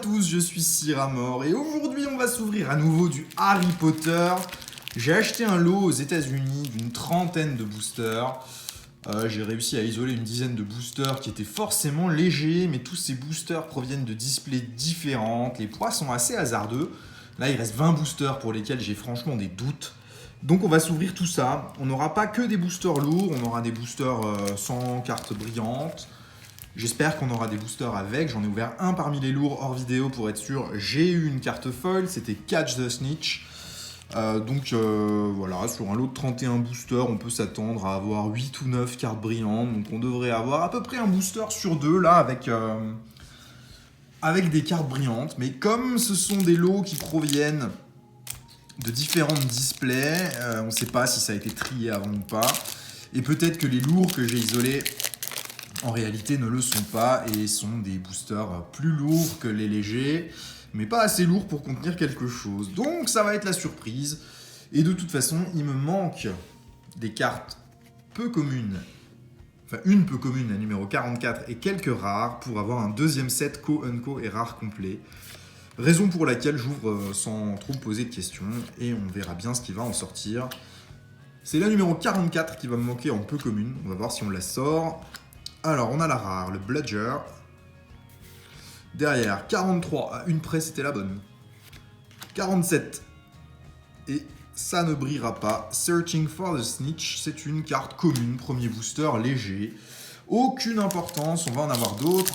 tous, je suis Cyramor et aujourd'hui on va s'ouvrir à nouveau du Harry Potter. J'ai acheté un lot aux États-Unis d'une trentaine de boosters. J'ai réussi à isoler une dizaine de boosters qui étaient forcément légers, mais tous ces boosters proviennent de displays différentes. Les poids sont assez hasardeux. Là, il reste 20 boosters pour lesquels j'ai franchement des doutes. Donc on va s'ouvrir tout ça. On n'aura pas que des boosters lourds, on aura des boosters sans cartes brillantes. J'espère qu'on aura des boosters avec. J'en ai ouvert un parmi les lourds hors vidéo pour être sûr. J'ai eu une carte foil, c'était Catch the Snitch. Voilà, sur un lot de 31 boosters, on peut s'attendre à avoir 8 ou 9 cartes brillantes. Donc on devrait avoir à peu près un booster sur deux là avec des cartes brillantes. Mais comme ce sont des lots qui proviennent de différents displays, on ne sait pas si ça a été trié avant ou pas. Et peut-être que les lourds que j'ai isolés en réalité ne le sont pas et sont des boosters plus lourds que les légers, mais pas assez lourds pour contenir quelque chose. Donc ça va être la surprise. Et de toute façon, il me manque des cartes peu communes, enfin une peu commune, la numéro 44, et quelques rares pour avoir un deuxième set co-unco et rare complet. Raison pour laquelle j'ouvre sans trop me poser de questions et on verra bien ce qui va en sortir. C'est la numéro 44 qui va me manquer en peu commune. On va voir si on la sort. Alors, on a la rare, le Bludger. Derrière, 43, à une près, c'était la bonne. 47. Et ça ne brillera pas. Searching for the Snitch, c'est une carte commune, premier booster léger. Aucune importance, on va en avoir d'autres.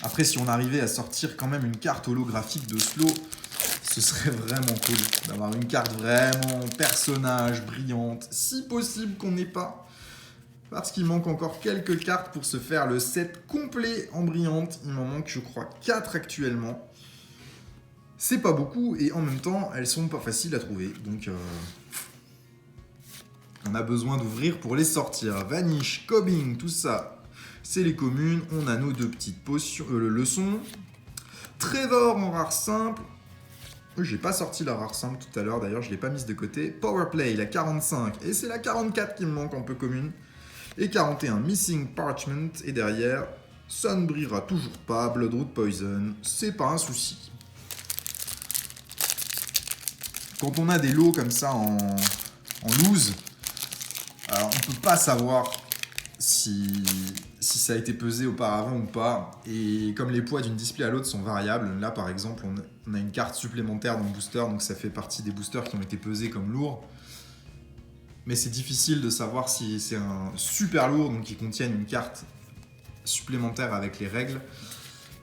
Après, si on arrivait à sortir quand même une carte holographique de Slow, ce serait vraiment cool d'avoir une carte vraiment personnage, brillante. Si possible qu'on n'ait pas. Parce qu'il manque encore quelques cartes pour se faire le set complet en brillante. Il m'en manque, je crois, 4 actuellement. C'est pas beaucoup et en même temps, elles sont pas faciles à trouver. Donc, on a besoin d'ouvrir pour les sortir. Vanish, Cobbing, tout ça, c'est les communes. On a nos deux petites potions, leçons. Trevor en rare simple. J'ai pas sorti la rare simple tout à l'heure, d'ailleurs, je l'ai pas mise de côté. Powerplay, la 45. Et c'est la 44 qui me manque en peu commune. Et 41, Missing Parchment. Et derrière, ça ne brillera toujours pas. Bloodroot Poison, c'est pas un souci. Quand on a des lots comme ça en loose, alors on peut pas savoir si ça a été pesé auparavant ou pas. Et comme les poids d'une display à l'autre sont variables, là par exemple, on a une carte supplémentaire dans le booster, donc ça fait partie des boosters qui ont été pesés comme lourds. Mais c'est difficile de savoir si c'est un super lourd, donc qui contiennent une carte supplémentaire avec les règles,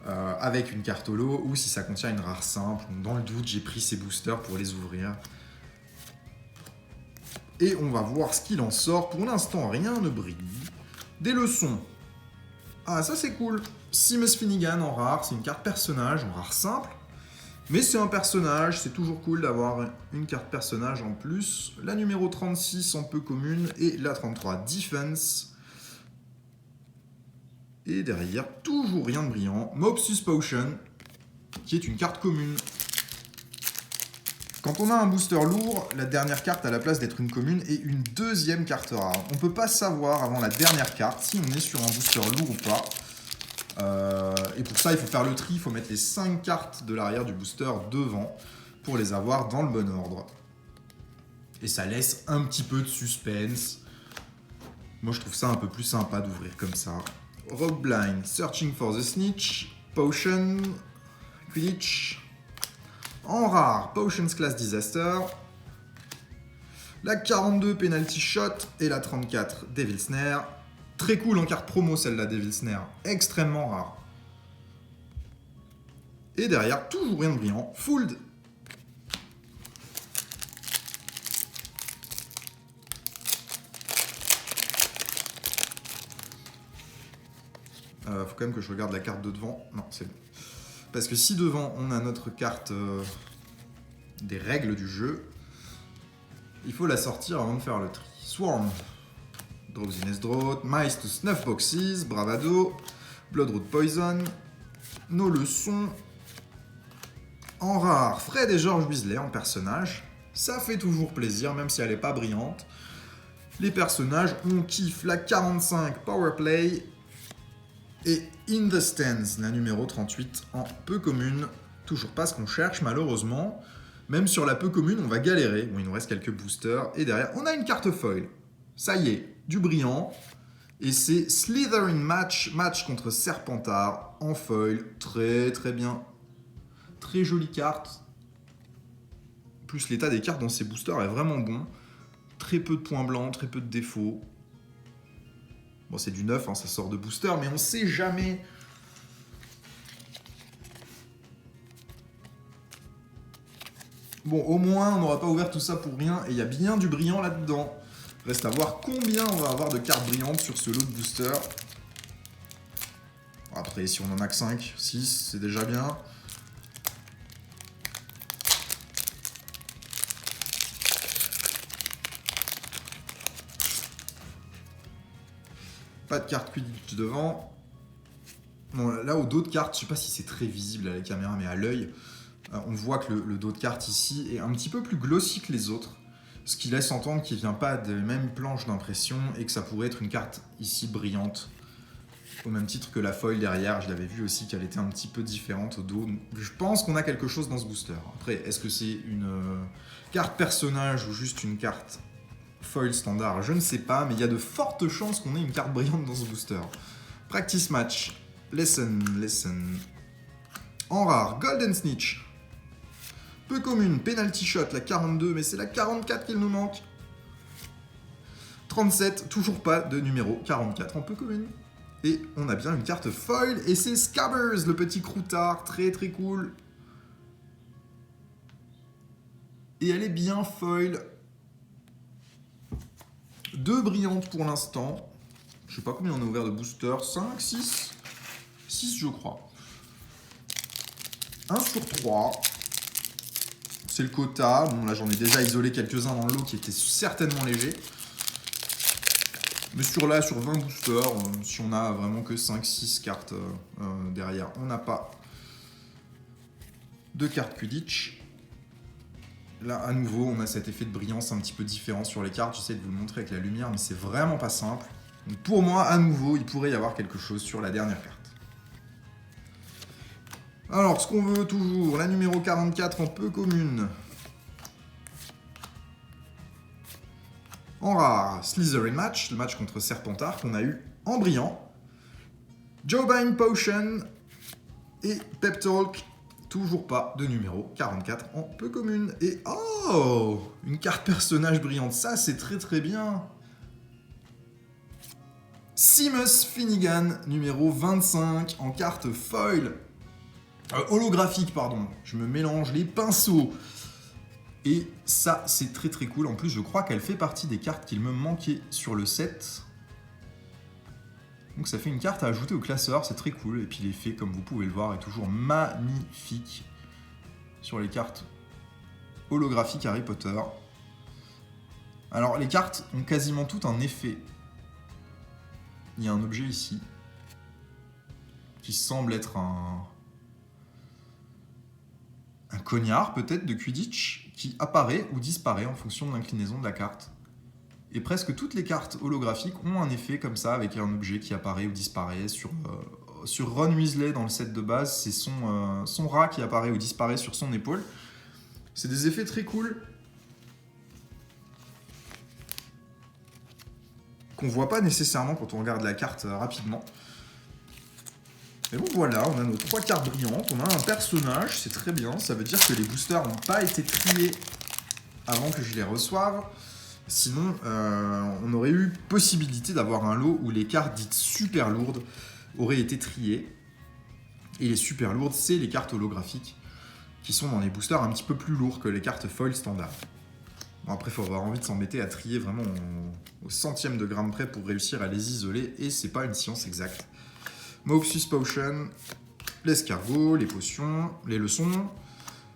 avec une carte holo, ou si ça contient une rare simple. Donc dans le doute, j'ai pris ces boosters pour les ouvrir. Et on va voir ce qu'il en sort. Pour l'instant, rien ne brille. Des leçons. Ah, ça c'est cool. Seamus Finnegan en rare, c'est une carte personnage en rare simple. Mais c'est un personnage, c'est toujours cool d'avoir une carte personnage en plus. La numéro 36 en peu commune et la 33 Defense. Et derrière, toujours rien de brillant. Mopsus Potion, qui est une carte commune. Quand on a un booster lourd, la dernière carte a la place d'être une commune et une deuxième carte rare. On ne peut pas savoir avant la dernière carte si on est sur un booster lourd ou pas. Et pour ça, il faut faire le tri, il faut mettre les 5 cartes de l'arrière du booster devant pour les avoir dans le bon ordre. Et ça laisse un petit peu de suspense. Moi, je trouve ça un peu plus sympa d'ouvrir comme ça. Rogue Blind, Searching for the Snitch, Potion, Quidditch. En rare, Potions Class Disaster. La 42, Penalty Shot. Et la 34, Devil Snare. Très cool en carte promo celle-là, Devil Snare. Extrêmement rare. Et derrière, toujours rien de brillant. Fooled. Faut quand même que je regarde la carte de devant. Non, c'est bon. Parce que si devant, on a notre carte des règles du jeu, il faut la sortir avant de faire le tri. Swarm. Drowsiness Drought, Mice to Snuff Boxes, Bravado, Bloodroot Poison, nos leçons. En rare, Fred et George Weasley en personnage. Ça fait toujours plaisir, même si elle n'est pas brillante. Les personnages, on kiffe la 45 Powerplay. Et In the Stands, la numéro 38 en peu commune. Toujours pas ce qu'on cherche malheureusement. Même sur la peu commune, on va galérer. Bon, il nous reste quelques boosters. Et derrière, on a une carte foil. Ça y est, du brillant. Et c'est Slytherin match contre Serpentard en foil. Très très bien. Très jolie carte. En plus, l'état des cartes dans ces boosters est vraiment bon. Très peu de points blancs, très peu de défauts. Bon, c'est du neuf, hein, ça sort de booster, mais on sait jamais. Bon, au moins, on n'aura pas ouvert tout ça pour rien, et il y a bien du brillant là-dedans. Reste à voir combien on va avoir de cartes brillantes sur ce lot de booster. Après, si on en a que 5, 6, c'est déjà bien. Pas de carte Quidditch devant. Bon, là, au dos de carte, je sais pas si c'est très visible à la caméra, mais à l'œil, on voit que le dos de carte ici est un petit peu plus glossy que les autres. Ce qui laisse entendre qu'il ne vient pas des mêmes planches d'impression et que ça pourrait être une carte ici brillante. Au même titre que la foil derrière, je l'avais vu aussi qu'elle était un petit peu différente au dos. Donc, je pense qu'on a quelque chose dans ce booster. Après, est-ce que c'est une carte personnage ou juste une carte foil standard? Je ne sais pas, mais il y a de fortes chances qu'on ait une carte brillante dans ce booster. Practice match. Lesson. En rare, Golden Snitch. Peu commune, penalty shot, la 42, mais c'est la 44 qu'il nous manque. 37, toujours pas de numéro 44 en peu commune. Et on a bien une carte foil, et c'est Scabbers, le petit croutard, très très cool. Et elle est bien foil. 2 brillantes pour l'instant. Je sais pas combien on a ouvert de boosters, 5, 6 6 je crois. 1 sur 3. C'est le quota. Bon, là, j'en ai déjà isolé quelques-uns dans le lot qui étaient certainement légers. Mais sur 20 boosters, si on a vraiment que 5-6 cartes derrière, on n'a pas de carte Quidditch. Là, à nouveau, on a cet effet de brillance un petit peu différent sur les cartes. J'essaie de vous le montrer avec la lumière, mais c'est vraiment pas simple. Donc pour moi, à nouveau, il pourrait y avoir quelque chose sur la dernière carte. Alors, ce qu'on veut toujours, la numéro 44 en peu commune. En rare, Slytherin match, le match contre Serpentard qu'on a eu en brillant. Jobine Potion et Pep Talk, toujours pas de numéro 44 en peu commune. Et oh, une carte personnage brillante, ça c'est très très bien. Seamus Finnegan, numéro 25 en carte foil. Holographique, pardon. Je me mélange les pinceaux. Et ça, c'est très très cool. En plus, je crois qu'elle fait partie des cartes qu'il me manquait sur le set. Donc ça fait une carte à ajouter au classeur, c'est très cool. Et puis l'effet, comme vous pouvez le voir, est toujours magnifique sur les cartes holographiques Harry Potter. Alors les cartes ont quasiment toutes un effet. Il y a un objet ici qui semble être un cognard peut-être de Quidditch qui apparaît ou disparaît en fonction de l'inclinaison de la carte. Et presque toutes les cartes holographiques ont un effet comme ça avec un objet qui apparaît ou disparaît. Sur Ron Weasley dans le set de base, c'est son rat qui apparaît ou disparaît sur son épaule. C'est des effets très cool qu'on voit pas nécessairement quand on regarde la carte rapidement. Et bon voilà, on a nos 3 cartes brillantes, on a un personnage, c'est très bien, ça veut dire que les boosters n'ont pas été triés avant que je les reçoive. Sinon, on aurait eu possibilité d'avoir un lot où les cartes dites super lourdes auraient été triées. Et les super lourdes, c'est les cartes holographiques qui sont dans les boosters un petit peu plus lourds que les cartes foil standard. Bon, après, il faut avoir envie de s'embêter à trier vraiment au centième de gramme près pour réussir à les isoler, et c'est pas une science exacte. Moxus Potion, l'escargot, les potions, les leçons.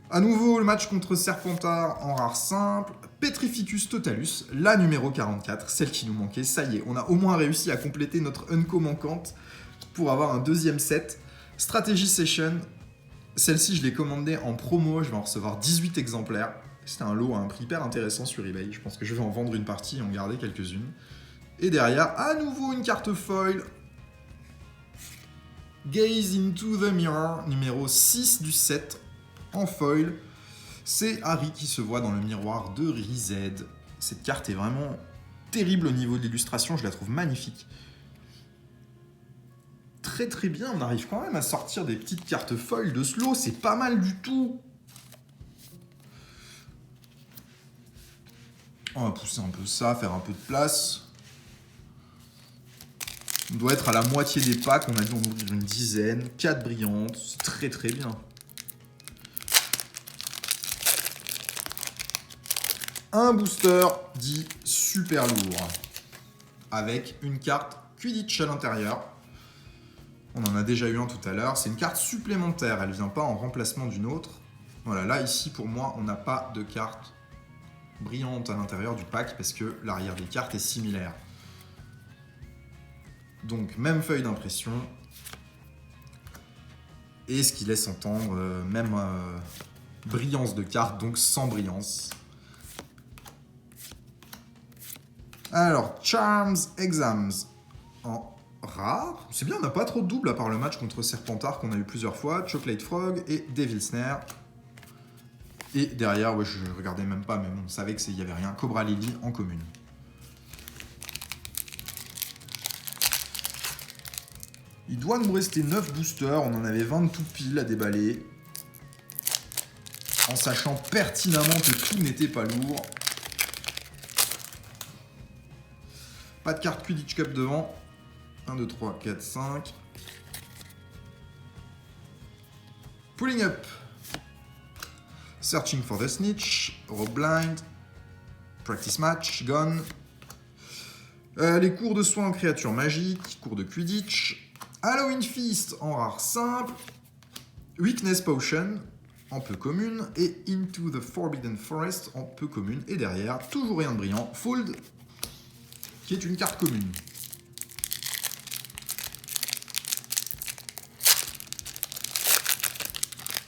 À nouveau, le match contre Serpentard en rare simple. Petrificus Totalus, la numéro 44, celle qui nous manquait. Ça y est, on a au moins réussi à compléter notre Unco manquante pour avoir un deuxième set. Strategy Session, celle-ci je l'ai commandée en promo, je vais en recevoir 18 exemplaires. C'était un lot à un prix hyper intéressant sur eBay. Je pense que je vais en vendre une partie et en garder quelques-unes. Et derrière, à nouveau une carte foil. Gaze into the Mirror, numéro 6 du set, en foil. C'est Harry qui se voit dans le miroir de Rized. Cette carte est vraiment terrible au niveau de l'illustration, je la trouve magnifique. Très très bien, on arrive quand même à sortir des petites cartes foil de slow, c'est pas mal du tout. On va pousser un peu ça, faire un peu de place. On doit être à la moitié des packs, on a dû en ouvrir une dizaine, 4 brillantes, c'est très très bien. Un booster dit super lourd, avec une carte Quidditch à l'intérieur. On en a déjà eu un tout à l'heure, c'est une carte supplémentaire, elle ne vient pas en remplacement d'une autre. Voilà, là ici pour moi, on n'a pas de carte brillante à l'intérieur du pack parce que l'arrière des cartes est similaire. Donc même feuille d'impression. Et ce qui laisse entendre même brillance de carte, donc sans brillance. Alors, Charms Exams en rare. C'est bien, on n'a pas trop de doubles à part le match contre Serpentard qu'on a eu plusieurs fois. Chocolate Frog et Devil Snare. Et derrière, ouais, je regardais même pas, mais bon, on savait qu'il n'y avait rien. Cobra Lily en commune. Il doit nous rester 9 boosters, on en avait 20 tout pile à déballer. En sachant pertinemment que tout n'était pas lourd. Pas de carte Quidditch Cup devant. 1, 2, 3, 4, 5. Pulling Up. Searching for the Snitch. Rope Blind. Practice Match. Gone. Les cours de soins en créatures magiques. Cours de Quidditch. Halloween Feast en rare simple, Weakness Potion en peu commune et Into the Forbidden Forest en peu commune. Et derrière, toujours rien de brillant, Fold qui est une carte commune.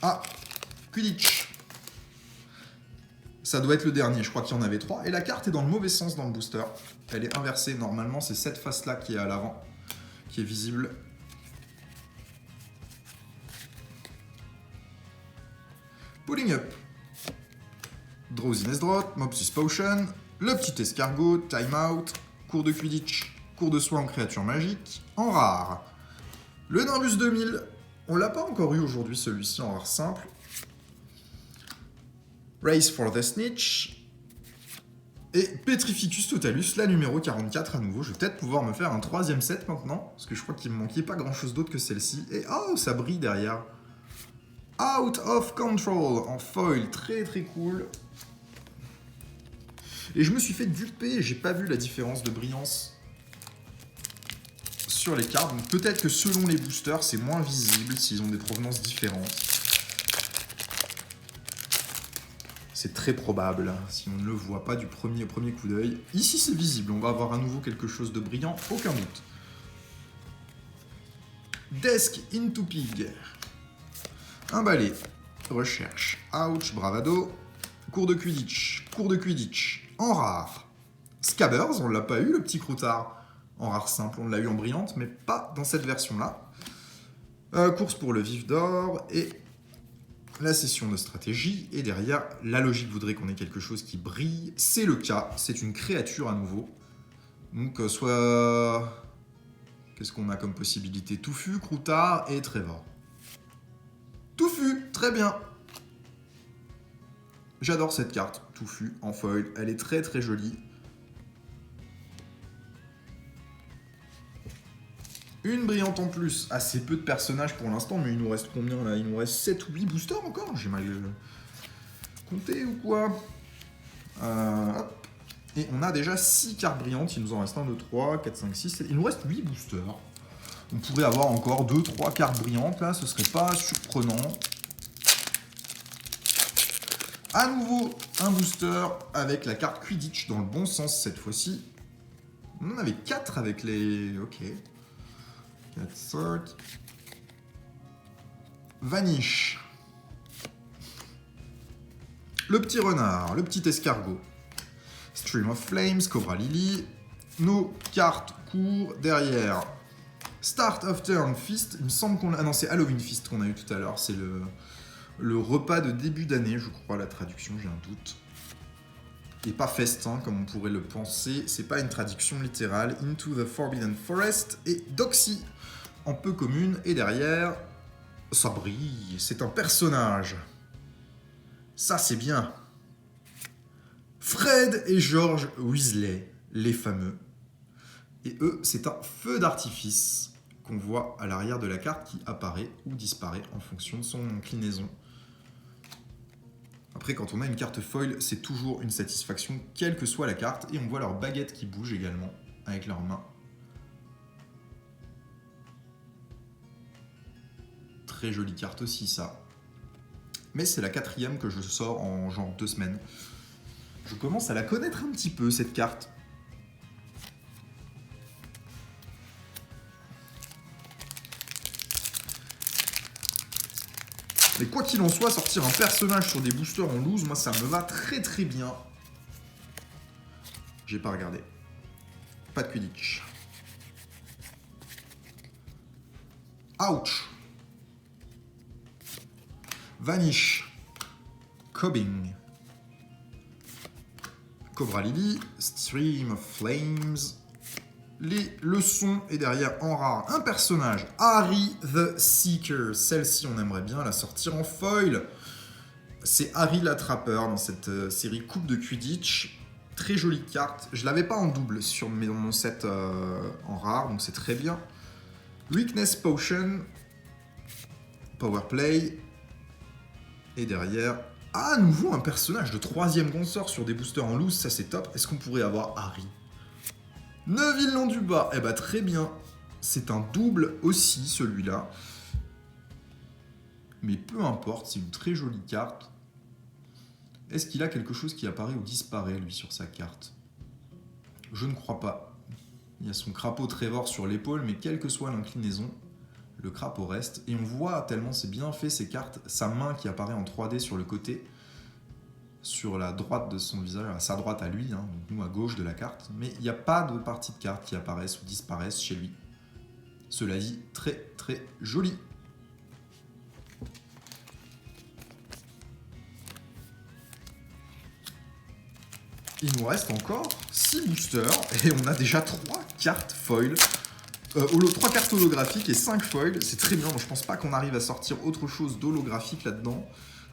Ah, Quidditch. Ça doit être le dernier, je crois qu'il y en avait 3. Et la carte est dans le mauvais sens dans le booster. Elle est inversée, normalement c'est cette face-là qui est à l'avant, qui est visible. Pulling Up, Drowsiness Draught, Mopsis Potion, le petit escargot, Time Out, cours de Quidditch, cours de soin en créature magique, en rare. Le Nimbus 2000, on l'a pas encore eu aujourd'hui celui-ci en rare simple. Race for the Snitch. Et Petrificus Totalus, la numéro 44 à nouveau. Je vais peut-être pouvoir me faire un 3e set maintenant, parce que je crois qu'il me manquait pas grand-chose d'autre que celle-ci. Et oh, ça brille derrière. Out of Control en foil, très très cool. Et je me suis fait duper, j'ai pas vu la différence de brillance sur les cartes. Donc peut-être que selon les boosters, c'est moins visible s'ils ont des provenances différentes. C'est très probable, si on ne le voit pas du premier coup d'œil. Ici c'est visible, on va avoir à nouveau quelque chose de brillant, aucun doute. Desk into Pig. Un balai, recherche, ouch, bravado, cours de Quidditch, en rare. Scabbers, on l'a pas eu, le petit croutard, en rare simple, on l'a eu en brillante, mais pas dans cette version-là. Course pour le vif d'or, et la session de stratégie, et derrière, la logique voudrait qu'on ait quelque chose qui brille, c'est le cas, c'est une créature à nouveau. Donc soit... Qu'est-ce qu'on a comme possibilité? Touffu, croutard et Trevor. Touffu, très bien. J'adore cette carte, Touffu, en foil. Elle est très très jolie. Une brillante en plus. Assez peu de personnages pour l'instant, mais il nous reste combien là? Il nous reste 7 ou 8 boosters encore? J'ai mal compté ou quoi? Hop. Et on a déjà 6 cartes brillantes. Il nous en reste 1, 2, 3, 4, 5, 6, 7. Il nous reste 8 boosters. On pourrait avoir encore 2-3 cartes brillantes là, ce serait pas surprenant. À nouveau, un booster avec la carte Quidditch dans le bon sens cette fois-ci. On en avait 4 avec les... Ok. 4, 5. Vanish. Le petit renard, le petit escargot. Stream of Flames, Cobra Lily. Nos cartes courent derrière. Start of turn feast, il me semble qu'on l'a... Ah non, c'est Halloween feast qu'on a eu tout à l'heure, c'est le repas de début d'année, je crois, la traduction, j'ai un doute. Et pas festin, comme on pourrait le penser, c'est pas une traduction littérale. Into the Forbidden Forest et Doxy, en peu commune, et derrière, ça brille, c'est un personnage. Ça, c'est bien. Fred et George Weasley, les fameux. Et eux, c'est un feu d'artifice qu'on voit à l'arrière de la carte qui apparaît ou disparaît en fonction de son inclinaison. Après, quand on a une carte foil, c'est toujours une satisfaction, quelle que soit la carte. Et on voit leur baguette qui bouge également, avec leurs mains. Très jolie carte aussi, ça. Mais c'est la 4e que je sors en genre 2 semaines. Je commence à la connaître un petit peu, cette carte. Mais quoi qu'il en soit, sortir un personnage sur des boosters en loose, moi ça me va très très bien. J'ai pas regardé. Pas de Quidditch. Ouch. Vanish. Cobbing. Cobra Lily. Stream of Flames. Les leçons, et derrière en rare un personnage, Harry the Seeker. Celle-ci on aimerait bien la sortir en foil. C'est Harry l'attrapeur dans cette série Coupe de Quidditch. Très jolie carte. Je l'avais pas en double sur mon set en rare, donc c'est très bien. Weakness Potion. Power Play. Et derrière, à nouveau un personnage de 3e qu'on sort sur des boosters en loose, ça c'est top. Est-ce qu'on pourrait avoir Harry ? Neville Londubat, eh bah très bien. C'est un double aussi, celui-là. Mais peu importe, c'est une très jolie carte. Est-ce qu'il a quelque chose qui apparaît ou disparaît, lui, sur sa carte? Je ne crois pas. Il y a son crapaud Trevor sur l'épaule, mais quelle que soit l'inclinaison, le crapaud reste. Et on voit, tellement c'est bien fait, ces cartes, sa main qui apparaît en 3D sur le côté, sur la droite de son visage, à sa droite à lui, hein, donc nous à gauche de la carte, mais il n'y a pas de partie de carte qui apparaissent ou disparaissent chez lui. Cela dit, très très joli. Il nous reste encore 6 boosters et on a déjà 3 cartes foil. 3 cartes holographiques et 5 foils, c'est très bien. Moi, je pense pas qu'on arrive à sortir autre chose d'holographique là-dedans.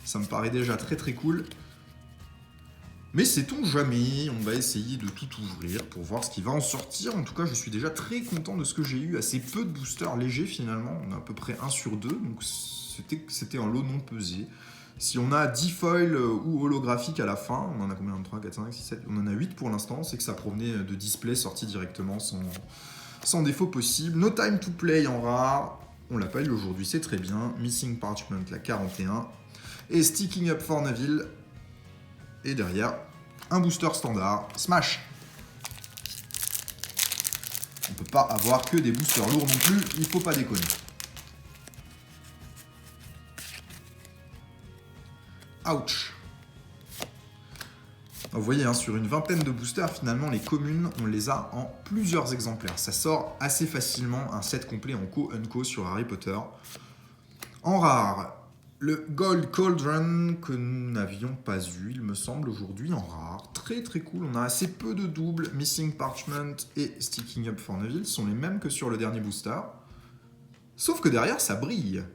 Ça me paraît déjà très très cool. Mais sait-on jamais, on va essayer de tout ouvrir pour voir ce qui va en sortir. En tout cas, je suis déjà très content de ce que j'ai eu. Assez peu de boosters légers finalement. On a à peu près 1 sur 2, donc c'était un lot non pesé. Si on a 10 foils ou holographiques à la fin, on en a combien? 1, 3, 4, 5, 6, 7, on en a 8 pour l'instant. C'est que ça provenait de displays sortis directement sans défaut possible. No Time to Play en rare. On l'a pas eu aujourd'hui, c'est très bien. Missing Parchment, la 41. Et Sticking Up for Neville. Et derrière, un booster standard, Smash. On peut pas avoir que des boosters lourds non plus, il faut pas déconner. Ouch. Vous voyez, hein, sur une vingtaine de boosters, finalement, les communes, on les a en plusieurs exemplaires. Ça sort assez facilement un set complet en co-unco sur Harry Potter. En rare, le Gold Cauldron que nous n'avions pas eu, il me semble, aujourd'hui en rare. Très très cool, on a assez peu de doubles. Missing Parchment et Sticking Up for Neville sont les mêmes que sur le dernier booster. Sauf que derrière, ça brille.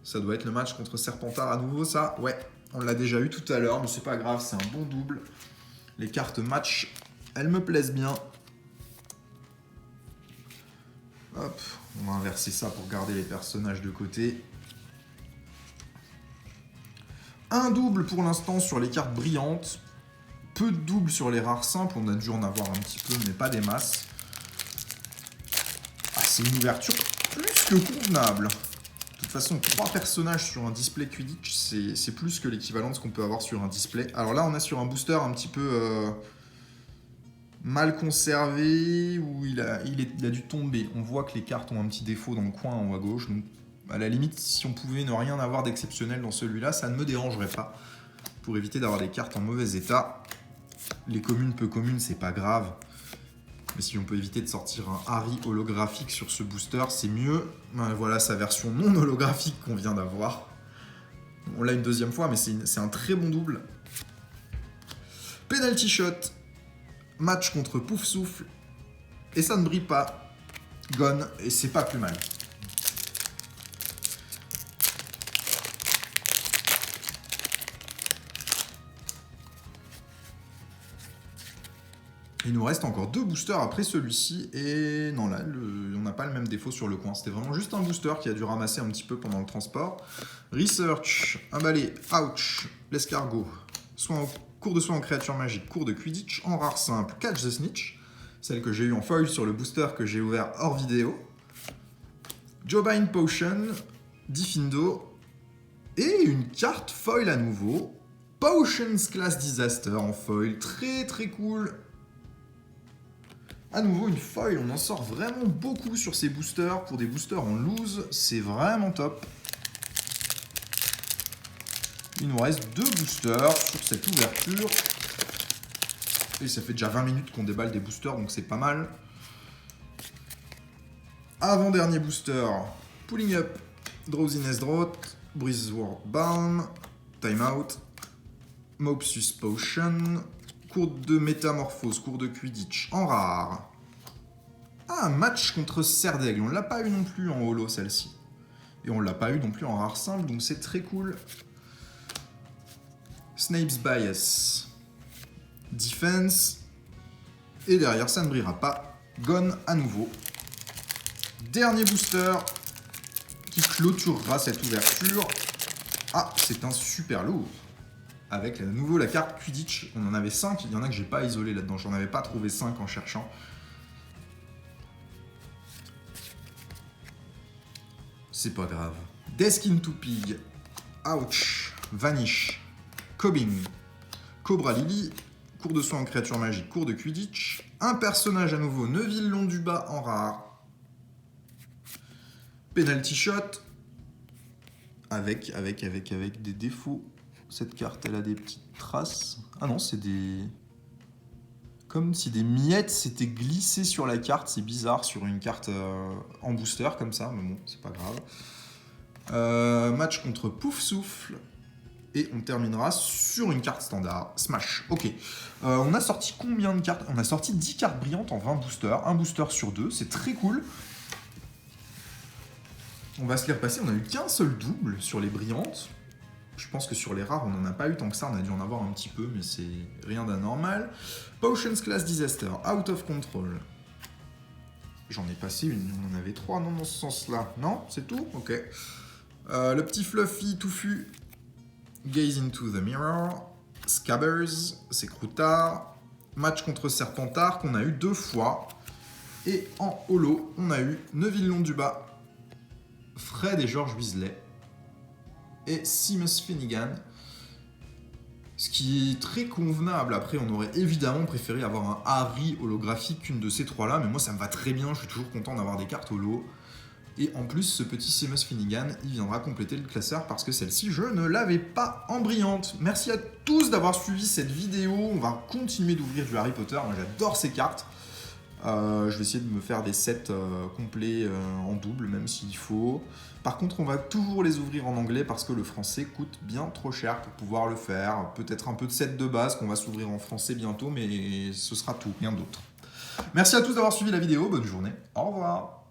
Ça doit être le match contre Serpentard à nouveau, ça. Ouais, on l'a déjà eu tout à l'heure, mais c'est pas grave, c'est un bon double. Les cartes match, elles me plaisent bien. Hop, on va inverser ça pour garder les personnages de côté. Un double pour l'instant sur les cartes brillantes. Peu de doubles sur les rares simples. On a dû en avoir un petit peu, mais pas des masses. Ah, c'est une ouverture plus que convenable. De toute façon, 3 personnages sur un display Quidditch, c'est plus que l'équivalent de ce qu'on peut avoir sur un display. Alors là, on est sur un booster un petit peu mal conservé, où il a dû tomber. On voit que les cartes ont un petit défaut dans le coin en haut à gauche. Donc, à la limite, si on pouvait ne rien avoir d'exceptionnel dans celui-là, ça ne me dérangerait pas. Pour éviter d'avoir des cartes en mauvais état. Les communes, peu communes, c'est pas grave. Mais si on peut éviter de sortir un Harry holographique sur ce booster, c'est mieux. Voilà sa version non holographique qu'on vient d'avoir. On l'a une deuxième fois, mais c'est un très bon double. Penalty shot. Match contre Pouf Souffle. Et ça ne brille pas. Gone. Et c'est pas plus mal. Il nous reste encore 2 boosters après celui-ci. Et non, là, on n'a pas le même défaut sur le coin. C'était vraiment juste un booster qui a dû ramasser un petit peu pendant le transport. Research, un balai, ouch, l'escargot, cours de soin en créature magique, cours de Quidditch, en rare simple, catch the snitch, celle que j'ai eu en foil sur le booster que j'ai ouvert hors vidéo. Jobine Potion, Diffindo, et une carte foil à nouveau. Potions Class Disaster en foil, très très cool. À nouveau une foil, on en sort vraiment beaucoup sur ces boosters. Pour des boosters en loose, c'est vraiment top. Il nous reste 2 boosters sur cette ouverture. Et ça fait déjà 20 minutes qu'on déballe des boosters, donc c'est pas mal. Avant-dernier booster, Pulling Up, Drowsiness Drought, Breezeward Balm, Timeout, Mopsus Potion, cours de Métamorphose, cours de Quidditch en rare. Ah, un match contre Serre d'Aigle. On l'a pas eu non plus en holo, celle-ci. Et on l'a pas eu non plus en rare simple, donc c'est très cool. Snape's Bias. Defense. Et derrière, ça ne brillera pas. Gone à nouveau. Dernier booster qui clôturera cette ouverture. Ah, c'est un super lourd. Avec à nouveau la carte Quidditch. On en avait 5. Il y en a que j'ai pas isolé là-dedans. J'en avais pas trouvé 5 en cherchant. C'est pas grave. Deskin to Pig. Ouch. Vanish. Cobbing. Cobra Lily. Cours de soin en créature magique. Cours de Quidditch. Un personnage à nouveau. Neville Londubat en rare. Penalty shot. Avec des défauts. Cette carte, elle a des petites traces. Ah non, c'est des... Comme si des miettes s'étaient glissées sur la carte. C'est bizarre sur une carte en booster comme ça. Mais bon, c'est pas grave. Match contre Pouf Souffle. Et on terminera sur une carte standard. Smash. Ok. On a sorti combien de cartes? On a sorti 10 cartes brillantes en 20 boosters. Un booster sur 2. C'est très cool. On va se les repasser. On a eu qu'un seul double sur les brillantes. Je pense que sur les rares, on n'en a pas eu tant que ça. On a dû en avoir un petit peu, mais c'est rien d'anormal. Potions Class Disaster. Out of Control. J'en ai passé une. On en avait 3, non, dans ce sens-là. Non? C'est tout? Ok. Le petit Fluffy touffu. Gaze into the Mirror. Scabbers. C'est Croutard. Match contre Serpentard qu'on a eu 2 fois. Et en holo, on a eu Neville Londubat, Fred et George Weasley et Seamus Finnegan, ce qui est très convenable. Après, on aurait évidemment préféré avoir un Harry holographique qu'une de ces 3-là, mais moi ça me va très bien, je suis toujours content d'avoir des cartes holo. Et en plus, ce petit Seamus Finnegan, il viendra compléter le classeur parce que celle-ci, je ne l'avais pas en brillante. Merci à tous d'avoir suivi cette vidéo, on va continuer d'ouvrir du Harry Potter, moi j'adore ces cartes. Je vais essayer de me faire des sets complets en double, même s'il faut. Par contre, on va toujours les ouvrir en anglais parce que le français coûte bien trop cher pour pouvoir le faire. Peut-être un peu de set de base qu'on va s'ouvrir en français bientôt, mais ce sera tout, rien d'autre. Merci à tous d'avoir suivi la vidéo, bonne journée, au revoir.